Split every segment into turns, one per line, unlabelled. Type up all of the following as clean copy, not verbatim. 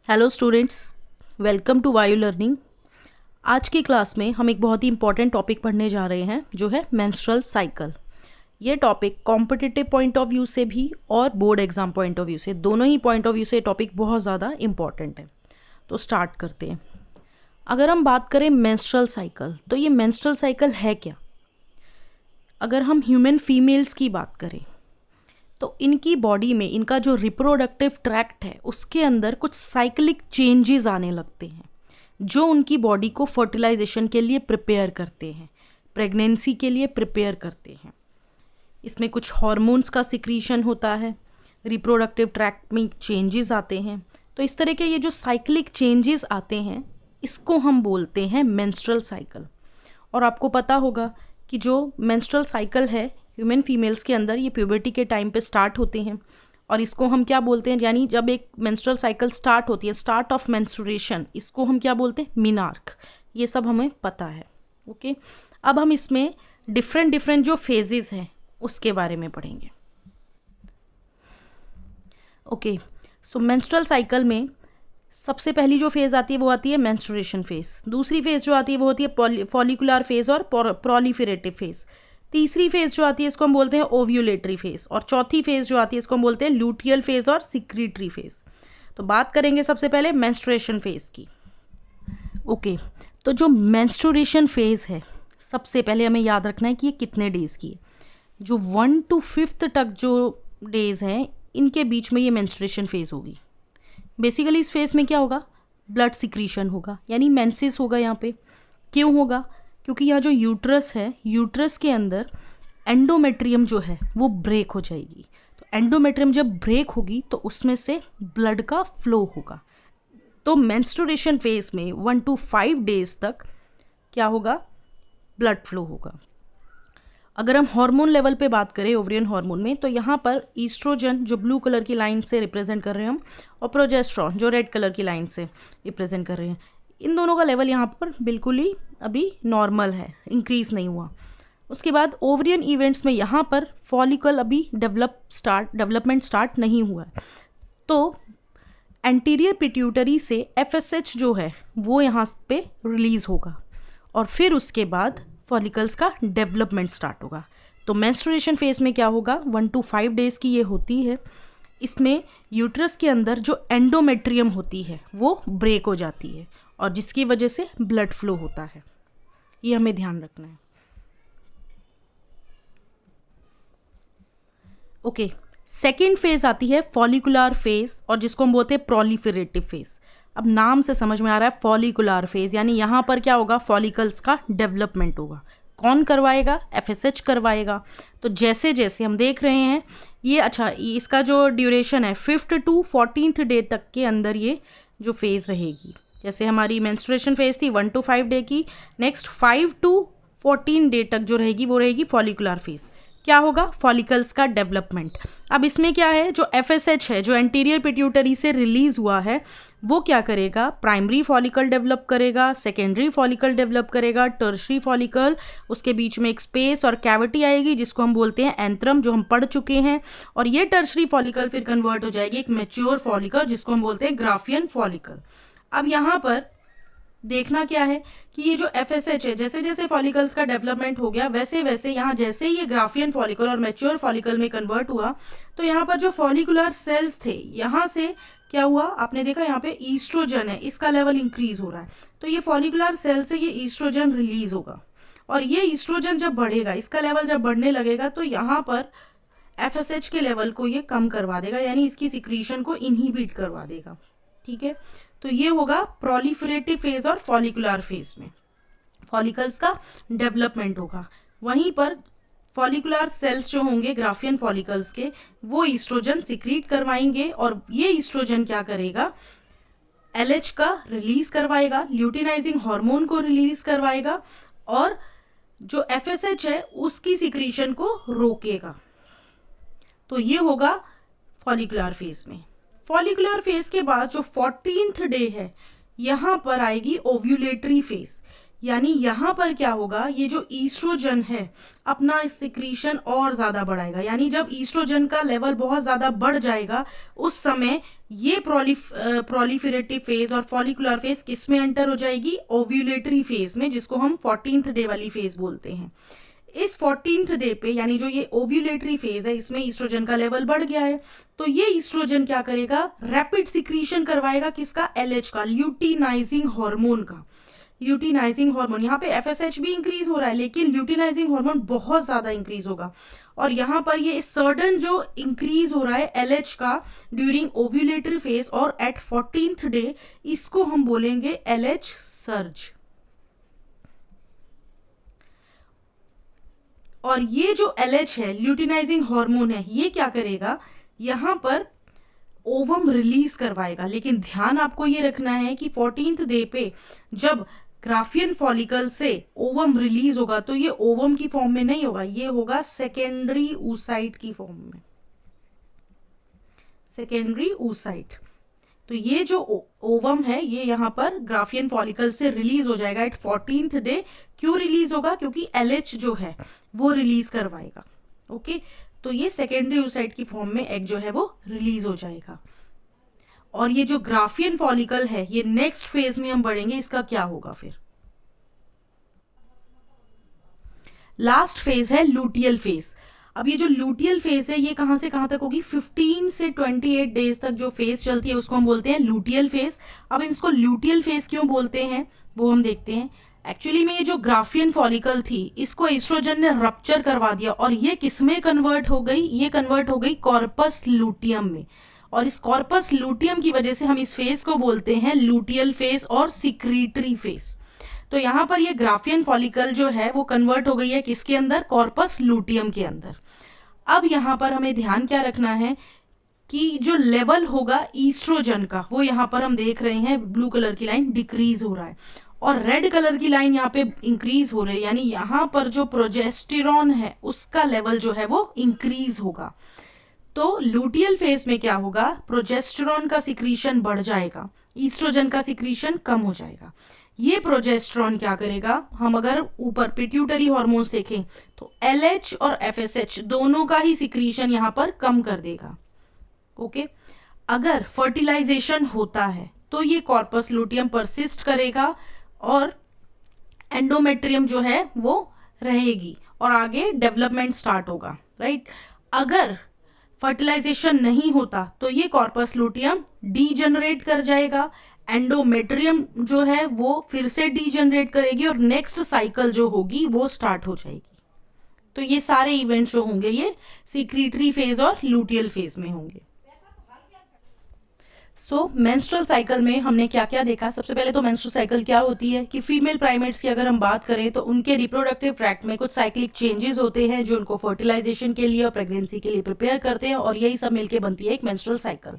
Hello students, welcome to वायु learning. आज की क्लास में हम एक बहुत ही इंपॉर्टेंट टॉपिक पढ़ने जा रहे हैं जो है मेंस्ट्रुअल साइकिल। ये topic competitive point of view से भी और board exam point of view से, दोनों ही पॉइंट ऑफ व्यू से टॉपिक बहुत ज़्यादा इंपॉर्टेंट है। तो स्टार्ट करते हैं। अगर हम बात करें मेंस्ट्रुअल साइकिल, तो ये मेंस्ट्रुअल साइकिल है क्या? अगर हम ह्यूमन फीमेल्स की बात करें तो इनकी बॉडी में इनका जो रिप्रोडक्टिव ट्रैक्ट है उसके अंदर कुछ साइक्लिक चेंजेस आने लगते हैं जो उनकी बॉडी को फर्टिलाइजेशन के लिए प्रिपेयर करते हैं, प्रेगनेंसी के लिए प्रिपेयर करते हैं। इसमें कुछ हार्मोन्स का सिक्रीशन होता है, रिप्रोडक्टिव ट्रैक्ट में चेंजेस आते हैं। तो इस तरह के ये जो साइक्लिक चेंजेस आते हैं इसको हम बोलते हैं मेंस्ट्रुअल साइकिल। और आपको पता होगा कि जो मेंस्ट्रुअल साइकिल है ह्यूमन फीमेल्स के अंदर, ये प्यूबर्टी के टाइम पे स्टार्ट होते हैं। और इसको हम क्या बोलते हैं, यानी जब एक मेंस्ट्रुअल साइकिल स्टार्ट होती है, स्टार्ट ऑफ मेंस्ट्रुएशन, इसको हम क्या बोलते हैं? मीनार्क। ये सब हमें पता है। ओके, अब हम इसमें डिफरेंट जो फेजेस हैं उसके बारे में पढ़ेंगे। ओके, सो मेंस्ट्रुअल साइकिल में सबसे पहली जो फेज़ आती है वो आती है मेंस्ट्रुएशन फेज़। दूसरी फेज़ जो आती है वो होती है फॉलिकुलर फेज़ और प्रोलिफरेटिव फेज़। तीसरी फेज़ जो आती है इसको हम बोलते हैं ओव्यूलेटरी फेज़। और चौथी फेज़ जो आती है इसको हम बोलते हैं लूटियल फेज़ और सिक्रीटरी फेज़। तो बात करेंगे सबसे पहले मेंस्ट्रुएशन फेज़ की। ओके, तो जो मेंस्ट्रुएशन फेज़ है सबसे पहले हमें याद रखना है कि ये कितने डेज़ की है। जो 1 to 5 तक जो डेज़ हैं इनके बीच में ये मेंस्ट्रुएशन फेज़ होगी। बेसिकली इस फेज़ में क्या होगा? ब्लड सिक्रीशन होगा, यानी मेंसेस होगा यहाँ पे। क्यों होगा? क्योंकि यह जो यूट्रस है, यूट्रस के अंदर एंडोमेट्रियम जो है वो ब्रेक हो जाएगी। तो एंडोमेट्रियम जब ब्रेक होगी तो उसमें से ब्लड का फ्लो होगा। तो मेंस्ट्रुएशन फेज में 1 to 5 डेज तक क्या होगा? ब्लड फ्लो होगा। अगर हम हार्मोन लेवल पे बात करें, ओवरियन हार्मोन में, तो यहाँ पर ईस्ट्रोजन जो ब्लू कलर की लाइन से रिप्रेजेंट कर रहे हैं हम, और प्रोजेस्टेरॉन जो रेड कलर की लाइन से रिप्रेजेंट कर रहे हैं, इन दोनों का लेवल यहाँ पर बिल्कुल ही अभी नॉर्मल है, इंक्रीज़ नहीं हुआ। उसके बाद ओवरियन इवेंट्स में यहाँ पर फॉलिकल अभी डेवलपमेंट स्टार्ट नहीं हुआ है। तो एंटीरियर पिट्यूटरी से FSH जो है वो यहाँ पे रिलीज़ होगा और फिर उसके बाद फॉलिकल्स का डेवलपमेंट स्टार्ट होगा। तो मेंस्ट्रुएशन फेज में क्या होगा? 1 to 5 डेज़ की ये होती है। इसमें यूट्रस के अंदर जो एंडोमेट्रियम होती है वो ब्रेक हो जाती है और जिसकी वजह से ब्लड फ्लो होता है। ये हमें ध्यान रखना है। ओके, सेकेंड फेज आती है फॉलिकुलर फेज, और जिसको हम बोलते हैं प्रोलिफरेटिव फेज। अब नाम से समझ में आ रहा है फॉलिकुलर फेज, यानी यहाँ पर क्या होगा? फॉलिकल्स का डेवलपमेंट होगा। कौन करवाएगा? FSH करवाएगा। तो जैसे जैसे हम देख रहे हैं ये, अच्छा, इसका जो ड्यूरेशन है 5th to 14th डे तक के अंदर ये जो फेज़ रहेगी। जैसे हमारी मेंस्ट्रुएशन फेज थी 1 to 5 डे की, नेक्स्ट 5 to 14 डे तक जो रहेगी वो रहेगी फॉलिकुलर फेज। क्या होगा? फॉलिकल्स का डेवलपमेंट। अब इसमें क्या है? जो FSH है, जो एंटीरियर पिट्यूटरी से रिलीज हुआ है, वो क्या करेगा? प्राइमरी फॉलिकल डेवलप करेगा, सेकेंडरी फॉलिकल डेवलप करेगा, टर्शरी फॉलिकल, उसके बीच में एक स्पेस और कैविटी आएगी जिसको हम बोलते हैं एंथ्रम, जो हम पढ़ चुके हैं। और ये टर्शरी फॉलिकल फिर कन्वर्ट हो जाएगी एक मैच्योर फॉलिकल जिसको हम बोलते हैं ग्राफियन फॉलिकल। अब यहाँ पर देखना क्या है कि ये जो FSH है, जैसे जैसे फॉलिकल्स का डेवलपमेंट हो गया वैसे वैसे यहाँ जैसे ये ग्राफियन फॉलिकल और मैच्योर फॉलिकल में कन्वर्ट हुआ तो यहाँ पर जो फॉलिकुलर सेल्स थे यहाँ से क्या हुआ? आपने देखा यहाँ पे ईस्ट्रोजन है, इसका लेवल इंक्रीज हो रहा है। तो ये फॉलिकुलर सेल से ये ईस्ट्रोजन रिलीज होगा और ये ईस्ट्रोजन जब बढ़ेगा, इसका लेवल जब बढ़ने लगेगा तो यहाँ पर FSH के लेवल को ये कम करवा देगा, यानी इसकी सिक्रीशन को इनहिबिट करवा देगा। ठीक है, तो ये होगा प्रोलिफरेटिव फेज और फॉलिकुलर फेज में फॉलिकल्स का डेवलपमेंट होगा। वहीं पर फॉलिकुलर सेल्स जो होंगे ग्राफियन फॉलिकल्स के, वो ईस्ट्रोजन सिक्रीट करवाएंगे और ये ईस्ट्रोजन क्या करेगा? LH का रिलीज करवाएगा, ल्यूटिनाइजिंग हार्मोन को रिलीज करवाएगा और जो FSH है उसकी सिक्रीशन को रोकेगा। तो ये होगा फॉलिकुलर फेज में। फॉलिकुलर फेज के बाद जो 14th डे है यहाँ पर आएगी ओव्यूलेटरी फेज। यानी यहाँ पर क्या होगा, ये जो ईस्ट्रोजन है अपना सिक्रीशन और ज़्यादा बढ़ाएगा। यानी जब ईस्ट्रोजन का लेवल बहुत ज़्यादा बढ़ जाएगा उस समय ये प्रोलिफेरेटिव फेज और फॉलिकुलर फेज किस में एंटर हो जाएगी, ओव्यूलेटरी फेज में, जिसको हम 14th डे वाली फेज बोलते हैं। इस 14th डे पे यानी जो ये ओव्यूलेटरी फेज है इसमें ईस्ट्रोजन का लेवल बढ़ गया है, तो ये ईस्ट्रोजन क्या करेगा, रैपिड सिक्रीशन करवाएगा किसका, LH का, ल्यूटिनाइजिंग हार्मोन का। ल्यूटिनाइजिंग हार्मोन, यहाँ पे FSH भी इंक्रीज हो रहा है लेकिन ल्यूटिनाइजिंग हार्मोन बहुत ज्यादा इंक्रीज होगा। और यहाँ पर ये सडन जो इंक्रीज हो रहा है LH का ड्यूरिंग ओव्यूलेटरी फेज और एट 14th डे, इसको हम बोलेंगे LH सर्ज। और ये जो LH है, ल्यूटिनाइजिंग हार्मोन है, ये क्या करेगा, यहाँ पर ओवम रिलीज करवाएगा। लेकिन ध्यान आपको ये रखना है कि 14th डे पे जब ग्राफियन फॉलिकल से ओवम रिलीज होगा तो ये ओवम की फॉर्म में नहीं होगा, ये होगा सेकेंडरी oocyte की फॉर्म में, सेकेंडरी oocyte। तो ये जो ओवम है ये यहाँ पर ग्राफियन फॉलिकल से रिलीज हो जाएगा एट 14th डे। क्यों रिलीज होगा, क्योंकि LH जो है वो रिलीज करवाएगा। ओके, तो ये सेकेंडरी oocyte की फॉर्म में एग जो है वो रिलीज हो जाएगा। और ये जो ग्राफियन फॉलिकल है ये नेक्स्ट फेज में हम बढ़ेंगे, इसका क्या होगा फिर। लास्ट फेज है लूटियल फेज। अब ये जो लूटियल फेज है ये कहां से कहां तक होगी, 15 से 28 डेज तक जो फेज चलती है उसको हम बोलते हैं लूटियल फेज। अब इसको लूटियल फेज क्यों बोलते हैं वो हम देखते हैं। एक्चुअली में ये जो ग्राफियन फॉलिकल थी इसको एस्ट्रोजन ने रप्चर करवा दिया और ये किसमें कन्वर्ट हो गई, ये कन्वर्ट हो गई कॉर्पस लूटियम में। और इस कॉर्पस लूटियम की वजह से हम इस फेज को बोलते हैं लूटियल फेज और सिक्रीटरी फेज। तो यहाँ पर ये ग्राफियन फॉलिकल जो है वो कन्वर्ट हो गई है किसके अंदर, कॉर्पस लूटियम के अंदर। अब यहाँ पर हमें ध्यान क्या रखना है कि जो लेवल होगा ईस्ट्रोजन का वो यहाँ पर हम देख रहे हैं ब्लू कलर की लाइन डिक्रीज हो रहा है और रेड कलर की लाइन यहाँ पे इंक्रीज हो रही है। यानी यहाँ पर जो प्रोजेस्टेरॉन है उसका लेवल जो है वो इंक्रीज होगा। तो लूटियल फेज में क्या होगा, प्रोजेस्टेरॉन का सिक्रीशन बढ़ जाएगा, ईस्ट्रोजन का सिक्रीशन कम हो जाएगा। ये प्रोजेस्टेरॉन क्या करेगा, हम अगर ऊपर पिट्यूटरी हार्मोन्स देखें तो LH और FSH दोनों का ही सिक्रीशन यहाँ पर कम कर देगा। ओके, अगर फर्टिलाइजेशन होता है तो ये कॉर्पस लूटियम परसिस्ट करेगा और एंडोमेट्रियम जो है वो रहेगी और आगे डेवलपमेंट स्टार्ट होगा, राइट। अगर फर्टिलाइजेशन नहीं होता तो ये कॉर्पस लूटियम डीजनरेट कर जाएगा, एंडोमेट्रियम जो है वो फिर से डीजनरेट करेगी और नेक्स्ट साइकिल जो होगी वो स्टार्ट हो जाएगी। तो ये सारे इवेंट्स जो होंगे ये सिक्रीटरी फेज और लूटियल फेज में होंगे। सो मेंस्ट्रुअल साइकिल में हमने क्या क्या देखा। सबसे पहले तो मेंस्ट्रुअल साइकिल क्या होती है कि फीमेल प्राइमेट्स की अगर हम बात करें तो उनके रिप्रोडक्टिव ट्रैक्ट में कुछ साइक्लिक चेंजेस होते हैं जो उनको फर्टिलाइजेशन के लिए और प्रेगनेंसी के लिए प्रिपेयर करते हैं और यही सब मिलकर बनती है एक मेंस्ट्रुअल साइकिल।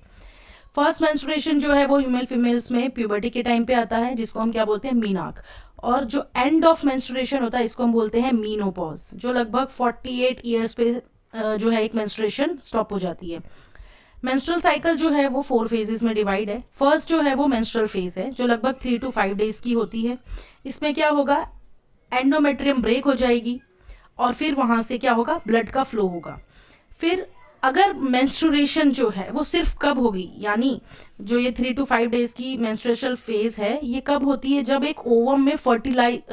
फर्स्ट मेंस्ट्रुएशन जो है वो ह्यूमन फीमेल्स में प्यूबर्टी के टाइम पे आता है जिसको हम क्या बोलते हैं, मीनाक। और जो एंड ऑफ मेंस्ट्रुएशन होता है इसको हम बोलते हैं मीनोपॉज, जो लगभग 48 ईयर्स पे जो है एक मेंस्ट्रुएशन स्टॉप हो जाती है। मेंस्ट्रुअल साइकिल जो है वो 4 फेजेस में डिवाइड है। फर्स्ट जो है वो मेंस्ट्रुअल फेज है जो लगभग 3 to 5 डेज की होती है। इसमें क्या होगा, एंडोमेट्रियम ब्रेक हो जाएगी और फिर वहां से क्या होगा, ब्लड का फ्लो होगा। फिर अगर मेंस्ट्रुएशन जो है वो सिर्फ कब होगी, यानी जो ये 3 to 5 डेज की मेंस्ट्रुएशनल फेज है ये कब होती है, जब एक ओवम में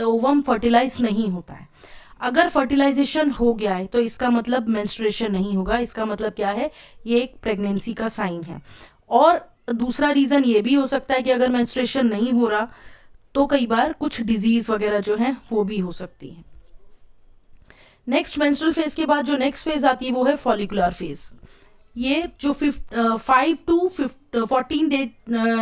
ओवम फर्टिलाइज नहीं होता है। अगर फर्टिलाइजेशन हो गया है तो इसका मतलब मेंस्ट्रुएशन नहीं होगा, इसका मतलब क्या है, ये एक प्रेगनेंसी का साइन है। और दूसरा रीजन ये भी हो सकता है कि अगर मेंस्ट्रुएशन नहीं हो रहा तो कई बार कुछ डिजीज वगैरह जो है वो भी हो सकती है। नेक्स्ट मेंस्ट्रुअल फेज के बाद जो नेक्स्ट फेज आती है वो है फॉलिकुलर फेज। ये जो 5 to 14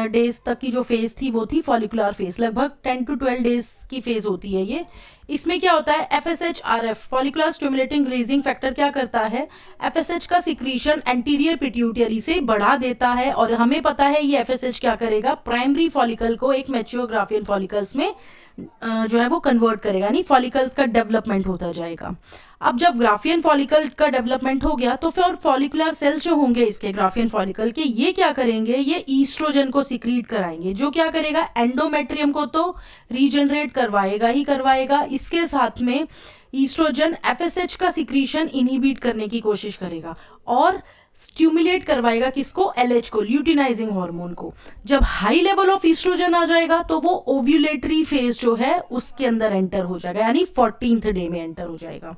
डेज तक की जो फेज थी वो थी फॉलिकुलर फेज। लगभग 10 to 12 डेज की फेज होती है ये। इसमें क्या होता है, FSH-RF follicular stimulating releasing factor क्या करता है, FSH का सिक्रीशन एंटीरियर पिट्यूटरी से बढ़ा देता है और हमें पता है ये FSH क्या करेगा, प्राइमरी फॉलिकल को एक मैच्योर ग्राफियन फॉलिकल्स में जो है वो कन्वर्ट करेगा, यानी फॉलिकल्स का डेवलपमेंट होता जाएगा। अब जब ग्राफियन फॉलिकल का डेवलपमेंट हो गया तो फिर फॉलिकुलर सेल्स जो होंगे इसके ग्राफियन फॉलिकल के, ये क्या करेंगे, ये ईस्ट्रोजन को सिक्रीट कराएंगे, जो क्या करेगा, एंडोमेट्रियम को तो रीजनरेट करवाएगा ही करवाएगा, इसके साथ में ईस्ट्रोजन FSH का सिक्रीशन इनहिबिट करने की कोशिश करेगा और स्टिमुलेट करवाएगा किसको, LH को, ल्यूटिनाइजिंग हार्मोन को। जब हाई लेवल ऑफ ईस्ट्रोजन आ जाएगा तो वो ओव्यूलेटरी फेज जो है उसके अंदर एंटर हो जाएगा, यानी 14th डे में एंटर हो जाएगा।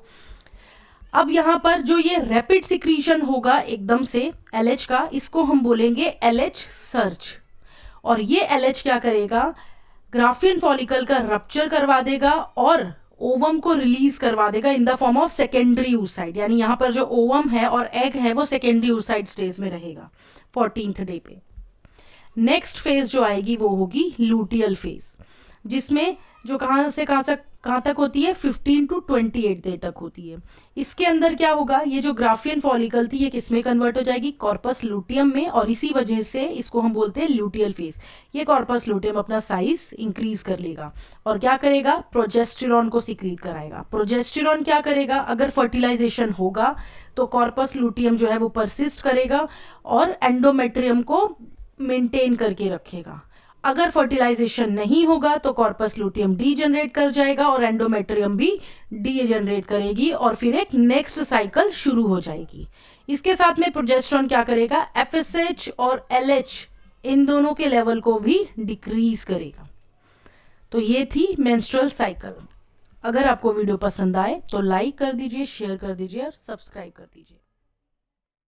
अब यहां पर जो ये रैपिड सिक्रीशन होगा एकदम से LH का, इसको हम बोलेंगे LH सर्ज। और ये LH क्या करेगा, ग्राफियन फॉलिकल का रप्चर करवा देगा और ओवम को रिलीज करवा देगा in the form of secondary oocyte, यानी यहां पर जो ओवम है और एग है वो सेकेंडरी oocyte स्टेज में रहेगा 14th डे पे। नेक्स्ट फेज जो आएगी वो होगी लूटियल फेज, जिसमें जो कहां तक होती है, 15 to 28 डे तक होती है। इसके अंदर क्या होगा, ये जो ग्राफियन फॉलिकल थी ये किसमें कन्वर्ट हो जाएगी, कॉर्पस लूटियम में, और इसी वजह से इसको हम बोलते हैं लूटियल फेज। ये कॉर्पस लूटियम अपना साइज इंक्रीज कर लेगा और क्या करेगा, प्रोजेस्टेरॉन को सिक्रीट कराएगा। प्रोजेस्टेरॉन क्या करेगा, अगर फर्टिलाइजेशन होगा तो कॉर्पस लूटियम जो है वो परसिस्ट करेगा और एंडोमेट्रियम को मेंटेन करके रखेगा। अगर फर्टिलाइजेशन नहीं होगा तो कॉर्पस लूटियम डीजनरेट कर जाएगा और एंडोमेट्रियम भी डीजनरेट करेगी और फिर एक नेक्स्ट साइकिल शुरू हो जाएगी। इसके साथ में प्रोजेस्टेरॉन क्या करेगा, FSH और LH इन दोनों के लेवल को भी डिक्रीज करेगा। तो ये थी मेंस्ट्रुअल साइकिल। अगर आपको वीडियो पसंद आए तो लाइक कर दीजिए, शेयर कर दीजिए और सब्सक्राइब कर दीजिए।